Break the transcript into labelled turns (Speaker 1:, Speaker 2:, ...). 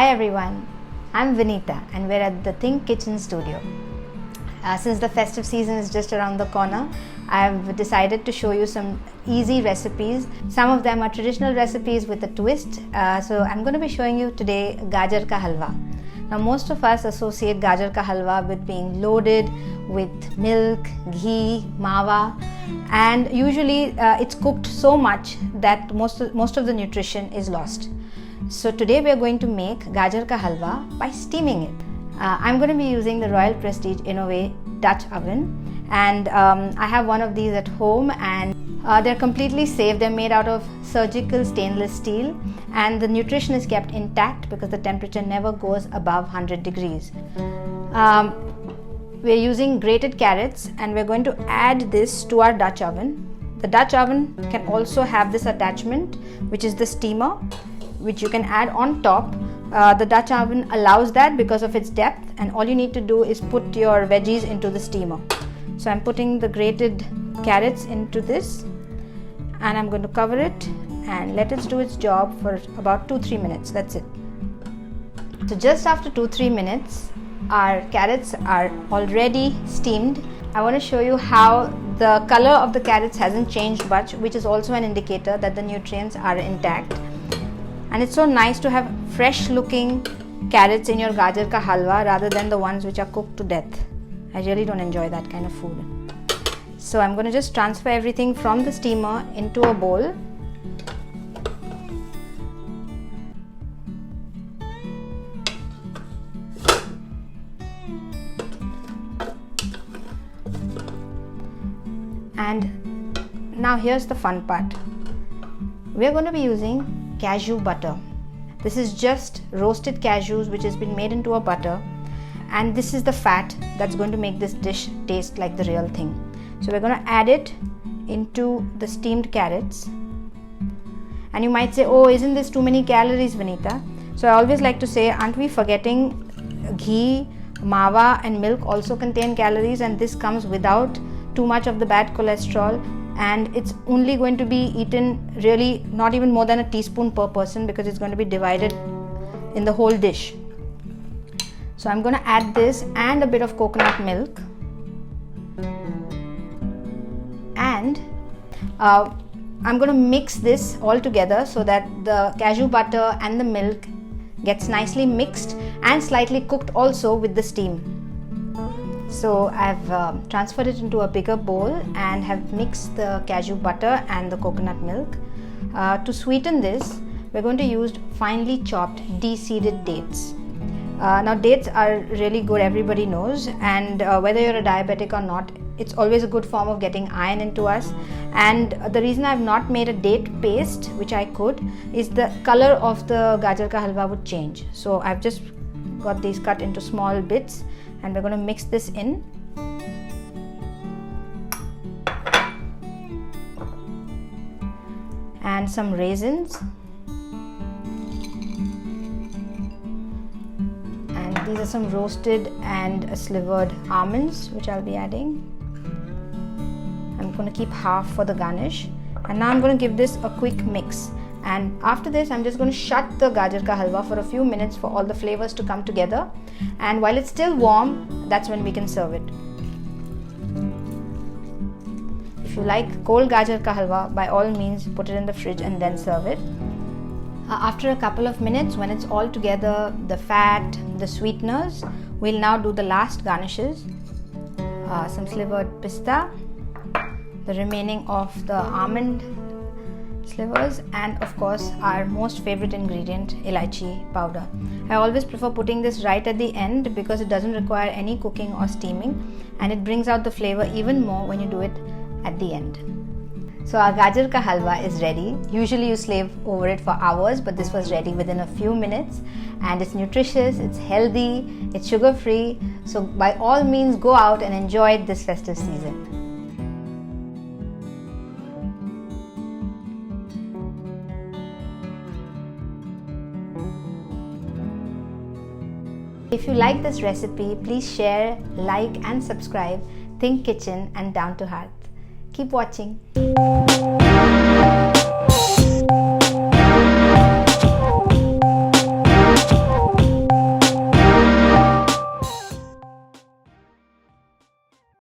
Speaker 1: Hi everyone, I'm Vinita and we're at the Think Kitchen studio. Since the festive season is just around the corner, I've decided to show you some easy recipes. Some of them are traditional recipes with a twist. So I'm going to be showing you today Gajar ka halwa. Now most of us associate Gajar ka halwa with being loaded with milk, ghee, mawa, and usually it's cooked so much that most of the nutrition is lost. So today we are going to make Gajar ka halwa by steaming it. I'm going to be using the Royal Prestige Innove Dutch oven, and I have one of these at home, and they're completely safe. They're made out of surgical stainless steel, and the nutrition is kept intact because the temperature never goes above 100 degrees. We're using grated carrots, and we're going to add this to our Dutch oven. The Dutch oven can also have this attachment, which is the steamer, which you can add on top. The Dutch oven allows that because of its depth, and all you need to do is put your veggies into the steamer. So I'm putting the grated carrots into this, and I'm going to cover it and let it do its job for about 2-3 minutes. That's it. So just after 2-3 minutes, our carrots are already steamed. I want to show you how the color of the carrots hasn't changed much, which is also an indicator that the nutrients are intact. And it's so nice to have fresh looking carrots in your Gajar ka halwa rather than the ones which are cooked to death. I really don't enjoy that kind of food. So I'm going to just transfer everything from the steamer into a bowl. And now here's the fun part. We're going to be using cashew butter. This is just roasted cashews which has been made into a butter, and this is the fat that's going to make this dish taste like the real thing. So we're going to add it into the steamed carrots. And you might say, oh, isn't this too many calories, Vinita? So I always like to say, aren't we forgetting ghee, mawa and milk also contain calories, and this comes without too much of the bad cholesterol, and it's only going to be eaten really not even more than a teaspoon per person because it's going to be divided in the whole dish. So I'm going to add this and a bit of coconut milk, and I'm going to mix this all together so that the cashew butter and the milk gets nicely mixed and slightly cooked also with the steam. So I've transferred it into a bigger bowl and have mixed the cashew butter and the coconut milk. To sweeten this, we're going to use finely chopped de-seeded dates. Now dates are really good, everybody knows, and whether you're a diabetic or not, it's always a good form of getting iron into us. And the reason I've not made a date paste, which I could, is the color of the Gajar ka halwa would change. So I've just got these cut into small bits, and we're going to mix this in. And some raisins. And these are some roasted and slivered almonds which I'll be adding. I'm going to keep half for the garnish. And now I'm going to give this a quick mix. And after this, I'm just going to shut the Gajar ka halwa for a few minutes for all the flavors to come together. And while it's still warm, that's when we can serve it. If you like cold Gajar ka halwa, by all means put it in the fridge and then serve it. After a couple of minutes, when it's all together, the fat, the sweeteners, we'll now do the last garnishes. Some slivered pista, the remaining of the almond slivers, and of course our most favorite ingredient, elaichi powder. I always prefer putting this right at the end because it doesn't require any cooking or steaming, and it brings out the flavor even more when you do it at the end. So our Gajar ka halwa is ready. Usually you slave over it for hours, but this was ready within a few minutes, and it's nutritious, it's healthy, it's sugar free. So by all means go out and enjoy it this festive season. If you like this recipe, please share, like and subscribe Think Kitchen and Down to Hearth. Keep watching.